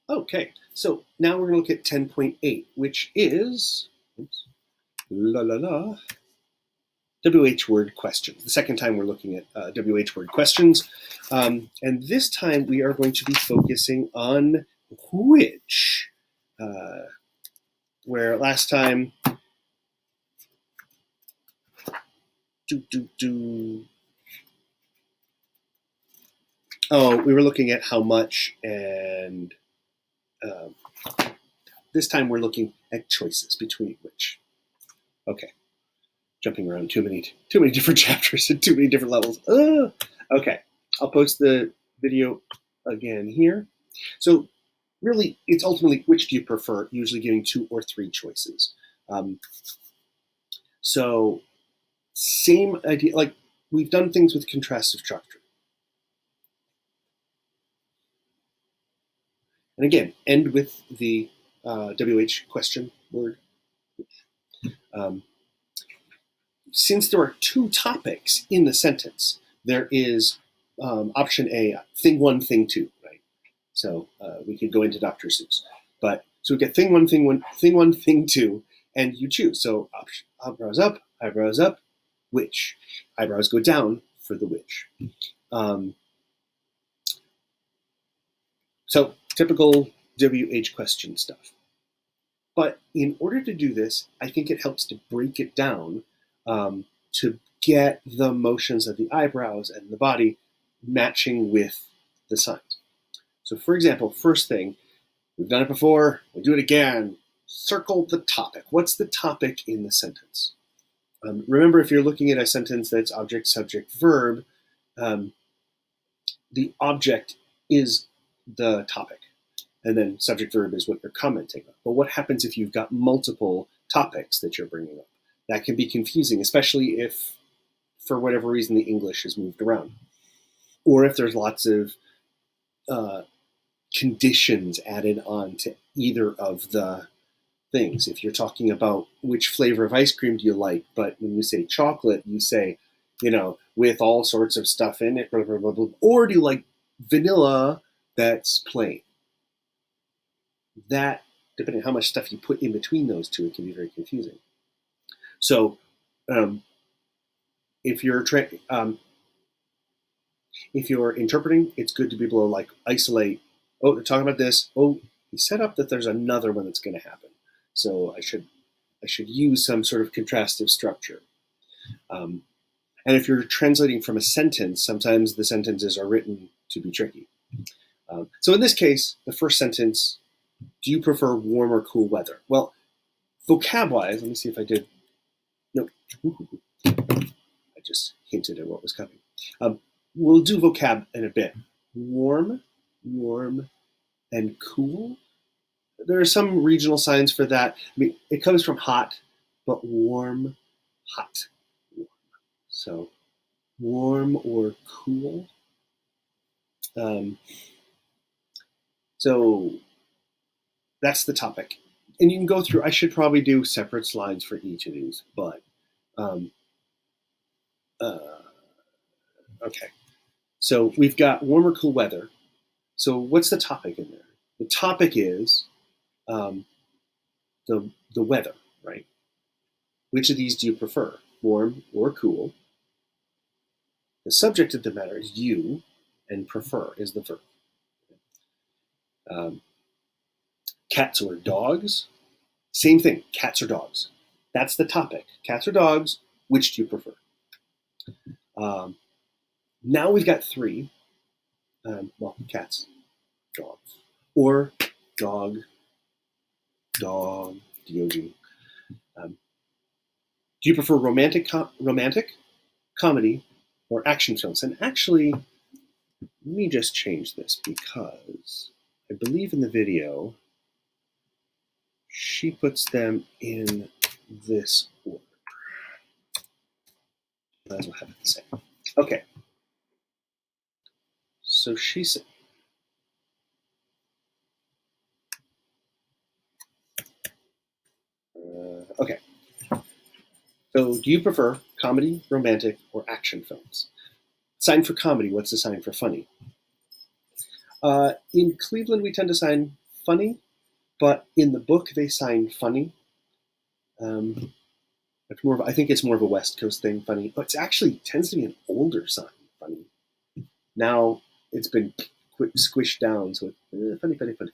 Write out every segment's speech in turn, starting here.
Okay, so now we're going to look at 10.8, which is WH word questions. The second time we're looking at WH word questions. And this time we are going to be focusing on which, where last time, oh, we were looking at how much, and this time we're looking at choices between which. Okay, jumping around too many different chapters and too many different levels. Okay, I'll post the video again here. So really, it's ultimately which do you prefer, usually giving 2 or 3 choices. So same idea, like we've done things with contrastive structure. And again, end with the WH question word. Since there are 2 topics in the sentence, there is option A, thing 1, thing 2, right? So we could go into Dr. Seuss. But so we get thing 1, thing 2, and you choose. So eyebrows up, which. Eyebrows go down for the which. So typical WH question stuff. But in order to do this, I think it helps to break it down to get the motions of the eyebrows and the body matching with the signs. So for example, first thing, we've done it before, we'll do it again. Circle the topic. What's the topic in the sentence? Remember, if you're looking at a sentence that's object, subject, verb, the object is the topic. And then subject, verb is what you're commenting on. But what happens if you've got multiple topics that you're bringing up? That can be confusing, especially if, for whatever reason, the English has moved around. Or if there's lots of conditions added on to either of the things. If you're talking about which flavor of ice cream do you like, but when you say chocolate, you say, with all sorts of stuff in it, blah, blah, blah, blah. Or do you like vanilla that's plain? That, depending on how much stuff you put in between those two, it can be very confusing. So if you're interpreting, it's good to be able to like isolate. Oh, they're talking about this. Oh, we set up that there's another one that's going to happen. So I should use some sort of contrastive structure. And if you're translating from a sentence, sometimes the sentences are written to be tricky. So in this case, the first sentence, do you prefer warm or cool weather? Well, vocab-wise, let me see if I did. Nope. I just hinted at what was coming. We'll do vocab in a bit. Warm, and cool. There are some regional signs for that. I mean, it comes from hot, but warm, hot, warm. So warm or cool. So that's the topic. And you can go through, I should probably do separate slides for each of these, but okay. So we've got warm or cool weather. So what's the topic in there? The topic is the weather, right? Which of these do you prefer, warm or cool? The subject of the matter is you, and prefer is the verb. Cats or dogs? Same thing, cats or dogs. That's the topic. Cats or dogs, which do you prefer? Now we've got 3. Cats, dogs, or dog, D-O-G. Do you prefer romantic, comedy, or action films? And actually, let me just change this because I believe in the video, she puts them in this order. Might as well have it the same. Okay. So she said, okay. So do you prefer comedy, romantic, or action films? Sign for comedy, what's the sign for funny? In Cleveland, we tend to sign funny, but in the book they sign funny. Um, it's more of, I think it's more of a West Coast thing, funny. But it's actually tends to be an older sign, funny. Now it's been quick squished down, so it's funny, funny, funny,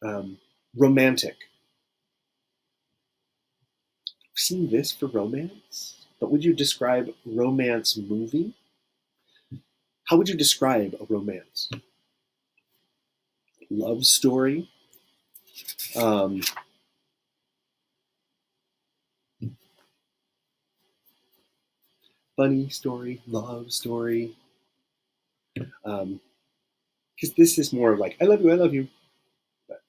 funny. Romantic. I've seen this for romance, but would you describe romance movie? How would you describe a romance? Love story. Um, Funny story, love story. Because this is more of like, I love you, I love you. But,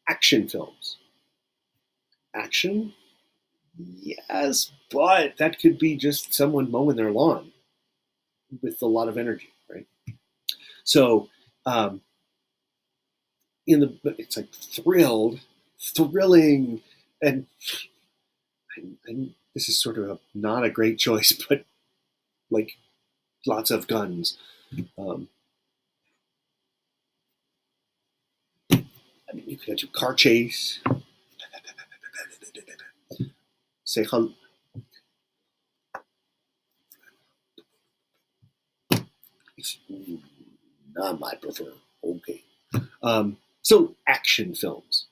action films. Action? Yes, but that could be just someone mowing their lawn with a lot of energy, right? So, um, it's like thrilled, thrilling, and, and this is sort of not a great choice, but like lots of guns. Um, I mean, you could do car chase. Say hello. It's not my prefer. Okay. So action films.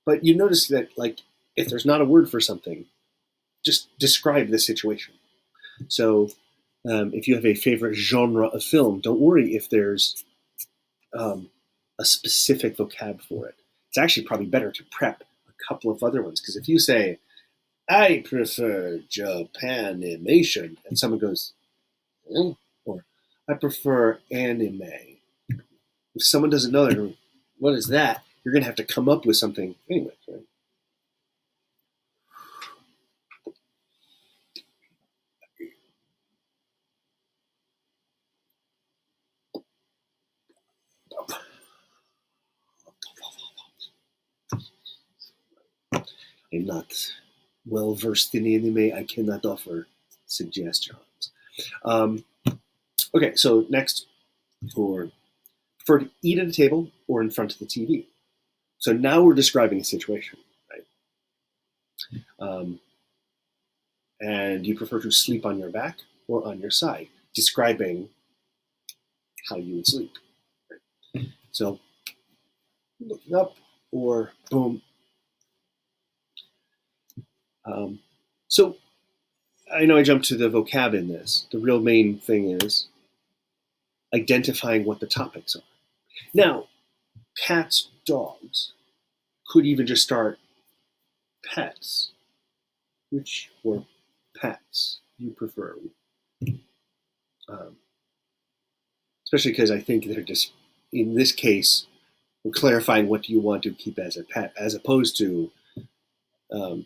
But you notice that, like, if there's not a word for something, just describe the situation. So, if you have a favorite genre of film, don't worry if there's um, a specific vocab for it. It's actually probably better to prep a couple of other ones because if you say, "I prefer Japanimation," and someone goes, "Hmm," or "I prefer anime," if someone doesn't know that, what is that? You're going to have to come up with something anyway, right? I'm not well versed in anime. I cannot offer suggestions. Um, okay, so next, for prefer to eat at a table or in front of the TV. So now we're describing a situation, right? Um, and you prefer to sleep on your back or on your side, describing how you would sleep. Right? So looking up or boom. Um, so I know I jumped to the vocab in this. The real main thing is identifying what the topics are. Now, cats, dogs could even just start pets. Which or pets you prefer? Um, Especially because I think they're just, in this case, we're clarifying what do you want to keep as a pet, as opposed to, um,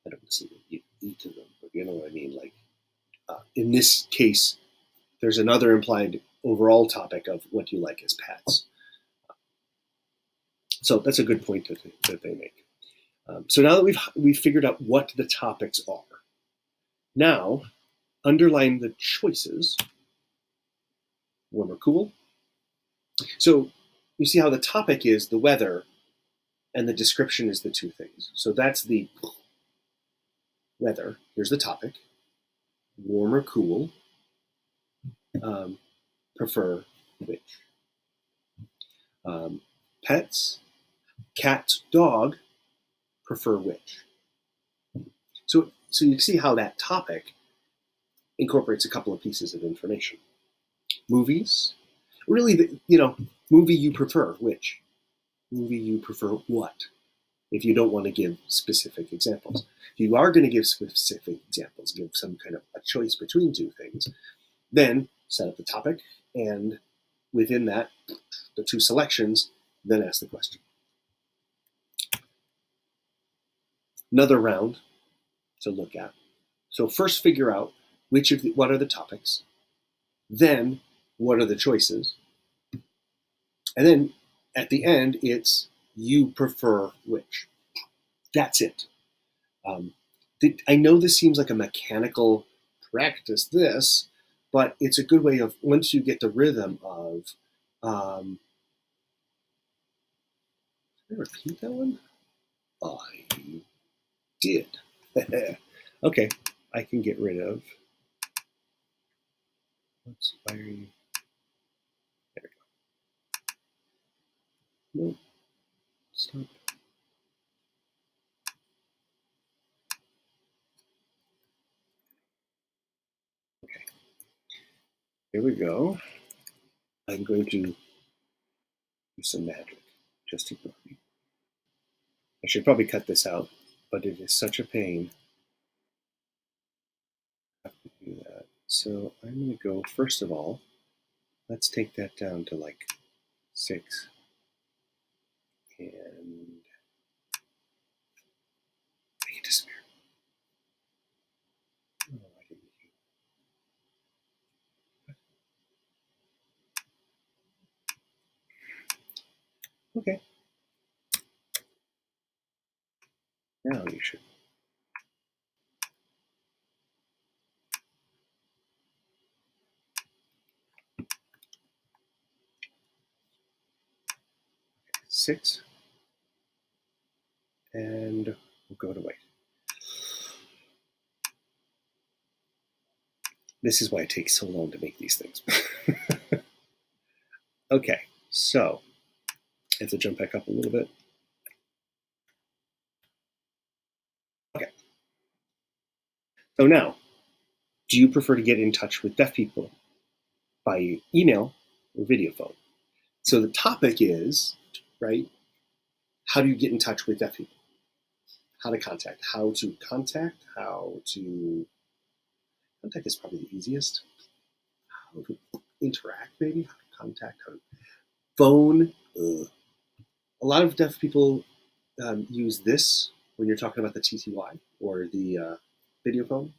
I don't want to say eat to them, but you know what I mean. Like in this case, there's another implied overall topic of what do you like as pets. So that's a good point that they make. So now that we've figured out what the topics are, now underline the choices. Warm or cool. So you see how the topic is the weather, and the description is the two things. So that's the weather. Here's the topic: warm or cool. Um, Prefer which? Pets, cat, dog. Prefer which? So you see how that topic incorporates a couple of pieces of information. Movies, really, movie you prefer which? Movie you prefer what? If you don't want to give specific examples, if you are going to give specific examples, give some kind of a choice between two things, then set up the topic, and within that, the two selections, then ask the question. Another round to look at. So first figure out what are the topics, then what are the choices, and then at the end it's you prefer which. That's it. Um, I know this seems like a mechanical practice this, but it's a good way of once you get the rhythm of um, repeat that one? I did. Okay, I can get rid of. Why are you? There we go. No, stop. Okay, here we go. I'm going to do some magic. Just ignore me. I should probably cut this out, but it is such a pain. I have to do that. So I'm going to go, first of all, let's take that down to like 6. And make it disappear. Oh, I didn't. Okay. Now you should. Okay, 6. And we'll go to white. This is why it takes so long to make these things. Okay, so I have to jump back up a little bit. Okay. So now, do you prefer to get in touch with deaf people by email or video phone? So the topic is, right, how do you get in touch with deaf people? How to contact, how to contact is probably the easiest. How to interact, maybe, how to contact, how to phone. A lot of deaf people use this when you're talking about the TTY or the video phone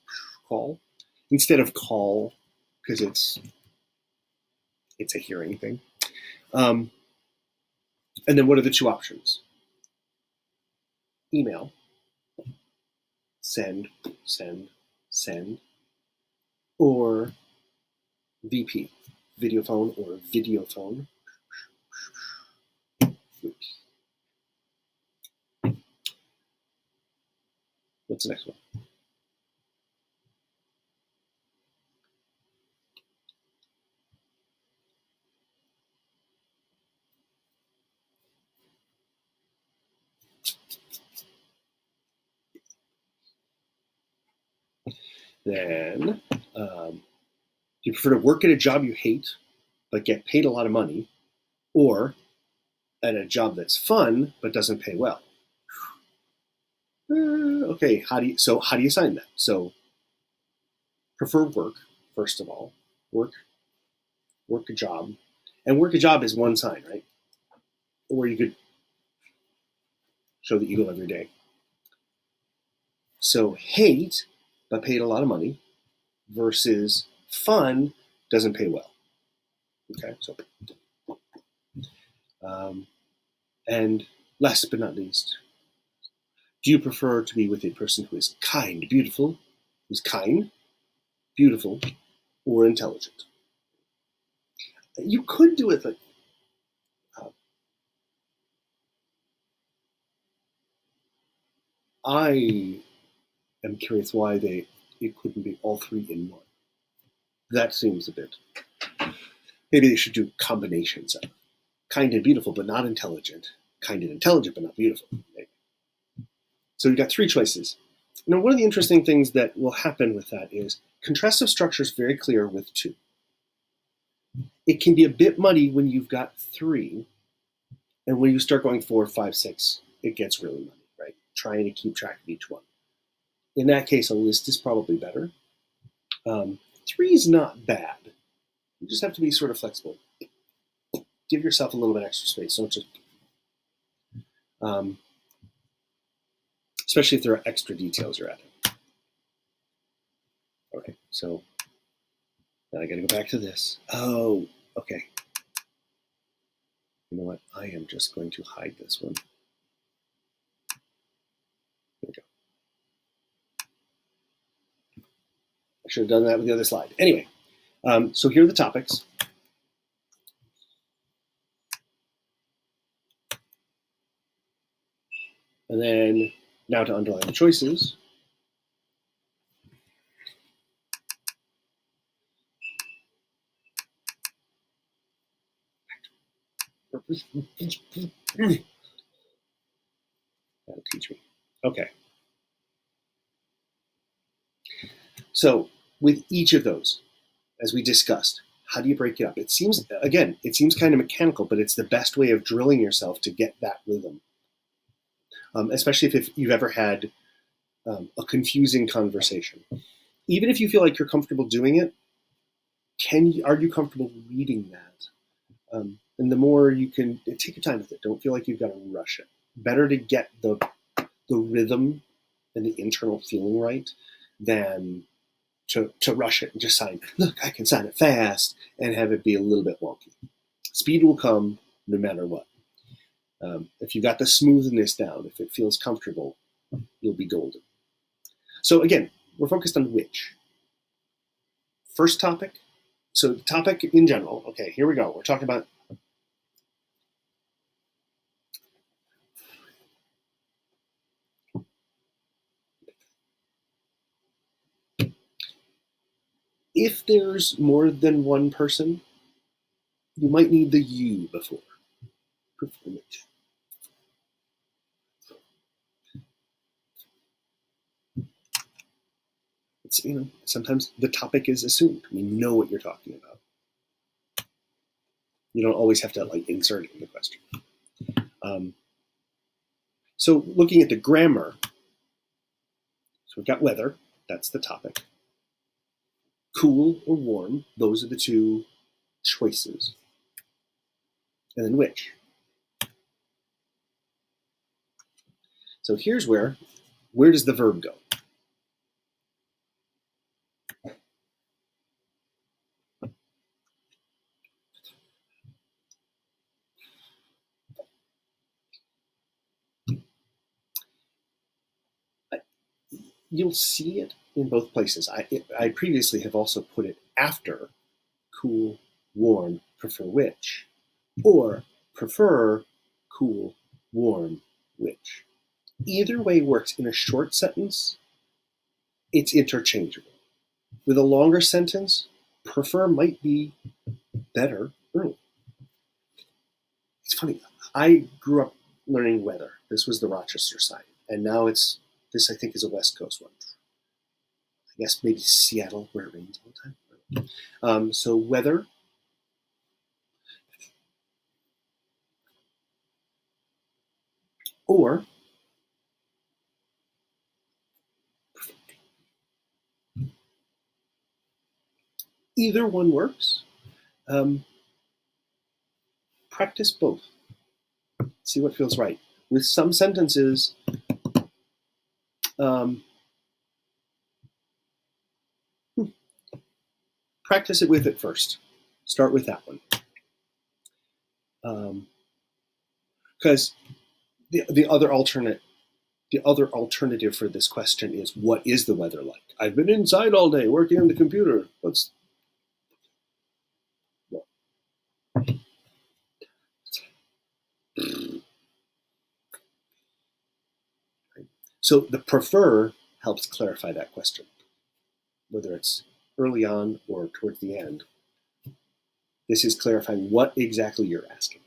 call instead of call, because it's a hearing thing. And then what are the 2 options? Email, send, or VP, video phone or video phone. What's the next one? Then, do you prefer to work at a job you hate but get paid a lot of money, or at a job that's fun but doesn't pay well? Okay, how do you assign that? So, prefer work first of all. Work a job, and work a job is one sign, right? Or you could show the eagle every day. So hate but paid a lot of money versus fun doesn't pay well. Okay, so and last but not least, do you prefer to be with a person who is kind, beautiful, or intelligent? You could do it like I am curious why it couldn't be all 3 in one. That seems a bit. Maybe they should do combinations of kind and beautiful but not intelligent, kind and intelligent but not beautiful. Maybe. So you've got 3 choices. Now, one of the interesting things that will happen with that is contrastive structure is very clear with 2. It can be a bit muddy when you've got 3, and when you start going 4, 5, 6, it gets really muddy, right? Trying to keep track of each one. In that case, a list is probably better. 3 is not bad. You just have to be sort of flexible. Give yourself a little bit extra space. Don't just, especially if there are extra details you're adding. Okay, so now I got to go back to this. Oh, okay. You know what? I am just going to hide this one. There we go. I should have done that with the other slide. Anyway, so here are the topics. And then now to underline the choices. That'll teach me. Okay. So with each of those, as we discussed, how do you break it up? It seems kind of mechanical, but it's the best way of drilling yourself to get that rhythm. Especially if you've ever had a confusing conversation. Even if you feel like you're comfortable doing it, are you comfortable reading that? And the more you can take your time with it, don't feel like you've got to rush it. Better to get the rhythm and the internal feeling right than to rush it and just sign, look, I can sign it fast, and have it be a little bit wonky. Speed will come no matter what. If you got the smoothness down, if it feels comfortable, you'll be golden. So again, we're focused on which. First topic. So topic in general. Okay, here we go. We're talking about if there's more than one person, you might need the you before. Which. It's, sometimes the topic is assumed. We know what you're talking about. You don't always have to insert it in the question. So looking at the grammar, so we've got weather, that's the topic. Cool or warm, those are the two choices. And then which. So here's where does the verb go? You'll see it in both places. I previously have also put it after cool, warm, prefer which, or prefer, cool, warm, which. Either way works. In a short sentence, it's interchangeable. With a longer sentence, prefer might be better early. It's funny. I grew up learning weather. This was the Rochester side. And now this I think is a West Coast one. I guess maybe Seattle where it rains all the time. So weather. Or either one works. Practice both. See what feels right. With some sentences, practice it with it first. Start with that one. Because the other alternative for this question is, what is the weather like? I've been inside all day working on the computer. So the prefer helps clarify that question, whether it's early on or towards the end. This is clarifying what exactly you're asking,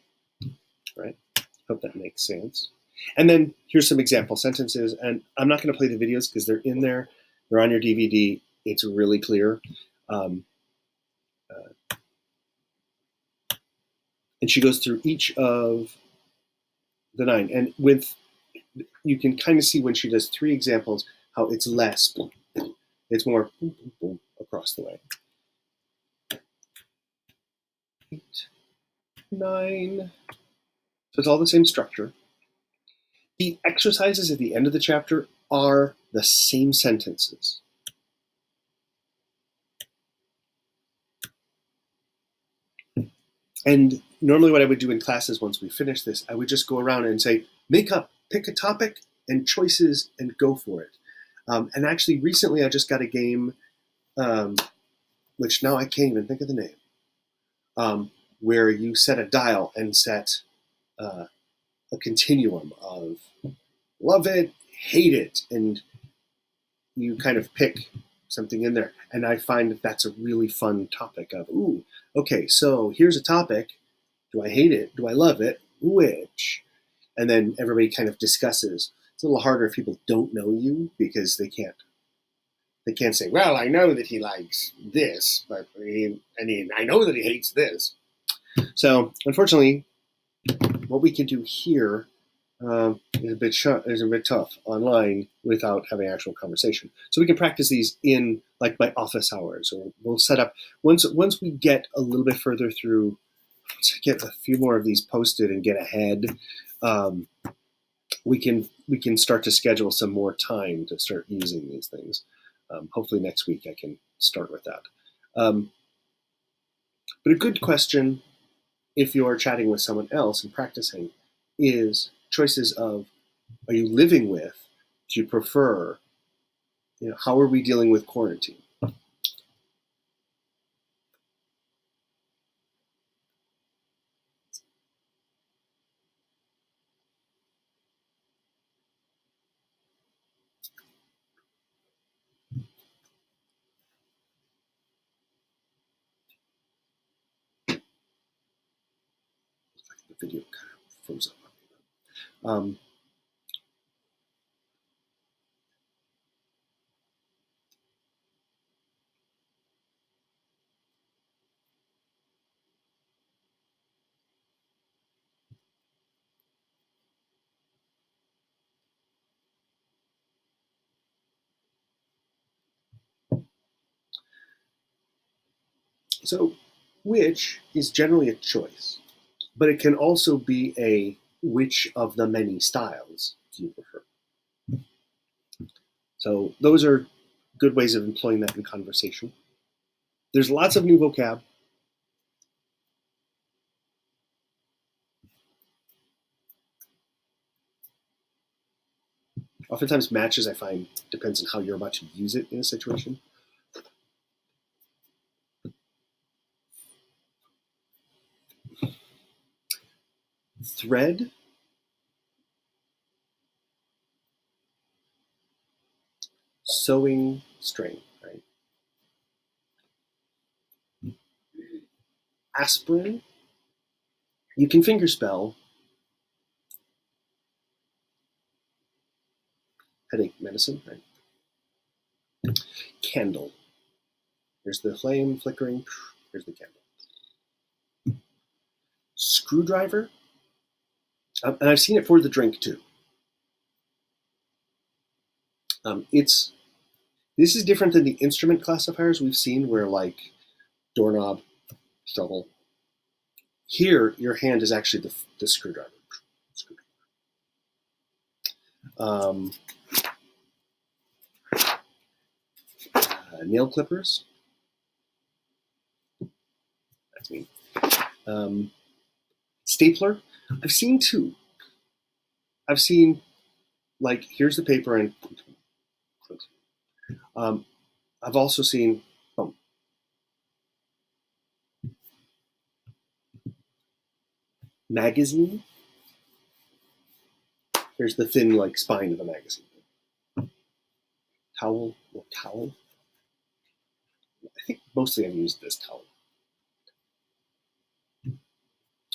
right? Hope that makes sense. And then here's some example sentences, and I'm not going to play the videos because they're in there. They're on your DVD. It's really clear. And she goes through each of the 9. And you can kind of see when she does 3 examples how it's less. It's more boom, boom, boom across the way. 8, 9. So it's all the same structure. The exercises at the end of the chapter are the same sentences. And normally what I would do in classes once we finish this, I would just go around and say, pick a topic and choices and go for it. And actually recently I just got a game, which now I can't even think of the name, where you set a dial and set a continuum of love it, hate it, and you kind of pick something in there. And I find that that's a really fun topic of, ooh, okay, so here's a topic. Do I hate it? Do I love it? Which? And then everybody kind of discusses. It's a little harder if people don't know you because they can't say, well, I know that he likes this, but I know that he hates this. So unfortunately, what we can do here is a bit tough online without having actual conversation. So we can practice these in like my office hours, or we'll set up once we get a little bit further through. Once I get a few more of these posted and get ahead, we can start to schedule some more time to start using these things. Hopefully next week I can start with that. But a good question, if you're chatting with someone else and practicing, is choices of, are you living with? Do you prefer? How are we dealing with quarantine? The video kind of froze up on me. So, which is generally a choice, but it can also be a which of the many styles do you prefer? So those are good ways of employing that in conversation. There's lots of new vocab. Oftentimes matches, I find, depends on how you're about to use it in a situation. Thread, sewing, string, right? Aspirin, you can fingerspell. Headache medicine, right? Candle. Here's the flame flickering. Here's the candle. Screwdriver, and I've seen it for the drink too. This is different than the instrument classifiers we've seen, where like doorknob, shovel. Here, your hand is actually the screwdriver. Um, Nail clippers. That's me. Stapler. I've seen two. I've seen like here's the paper and I've also seen magazine. Here's the thin like spine of a magazine. Towel or towel. I think mostly I've used this towel.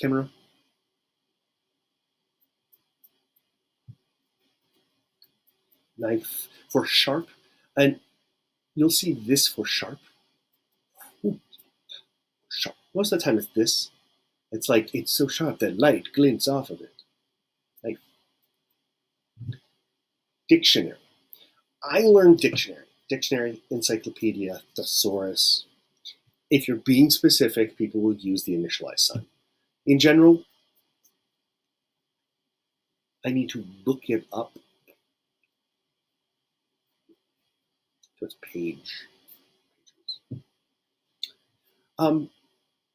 Camera. Knife for sharp. And you'll see this for sharp. Ooh, sharp. Most of the time it's this. It's like it's so sharp that light glints off of it. Like dictionary. I learned dictionary, encyclopedia, thesaurus. If you're being specific, people will use the initialized sign. In general, I need to look it up. So it's page.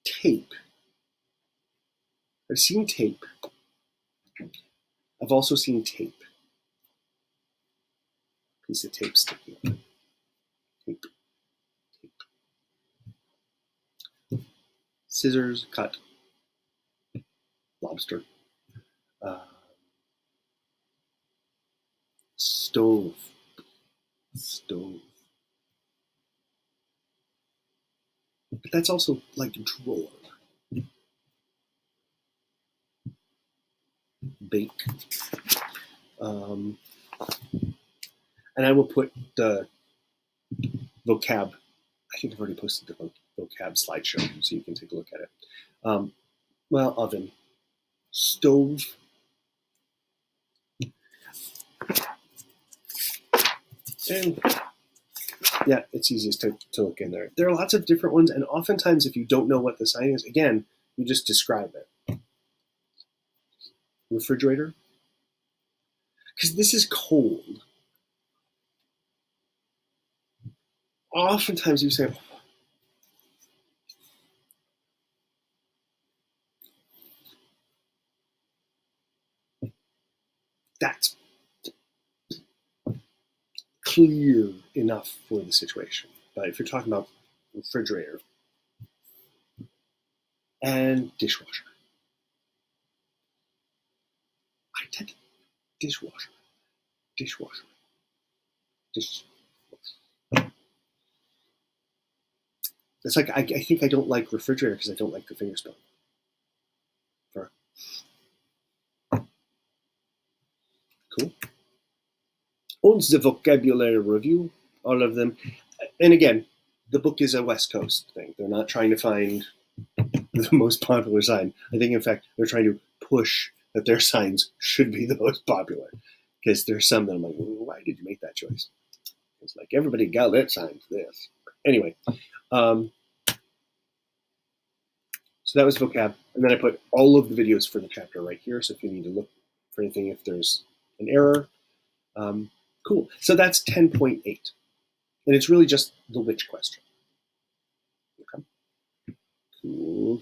Tape. I've seen tape. I've also seen tape. Piece of tape sticking up. Tape. Scissors, cut. Lobster. Uh, stove, stove. But that's also like drawer. Bake. And I will put the vocab. I think I've already posted the vocab slideshow, so you can take a look at it. Well, oven, stove, and yeah, it's easiest to look in there. There are lots of different ones, and oftentimes if you don't know what the sign is, again, you just describe it. Refrigerator, because this is cold. Oftentimes you say, that's clear enough for the situation. But if you're talking about refrigerator and dishwasher, I tend to dishwasher, dishwasher, dishwasher. It's like I think I don't like refrigerator because I don't like the finger spelling. Cool. On the vocabulary review, all of them. And again, the book is a West Coast thing. They're not trying to find the most popular sign. I think, in fact, they're trying to push that their signs should be the most popular. Because there's some that I'm like, well, why did you make that choice? It's like everybody got their signs this. Anyway, so that was vocab. And then I put all of the videos for the chapter right here. So if you need to look for anything, if there's an error, cool. So that's 10.8. And it's really just the which question. Okay. Cool.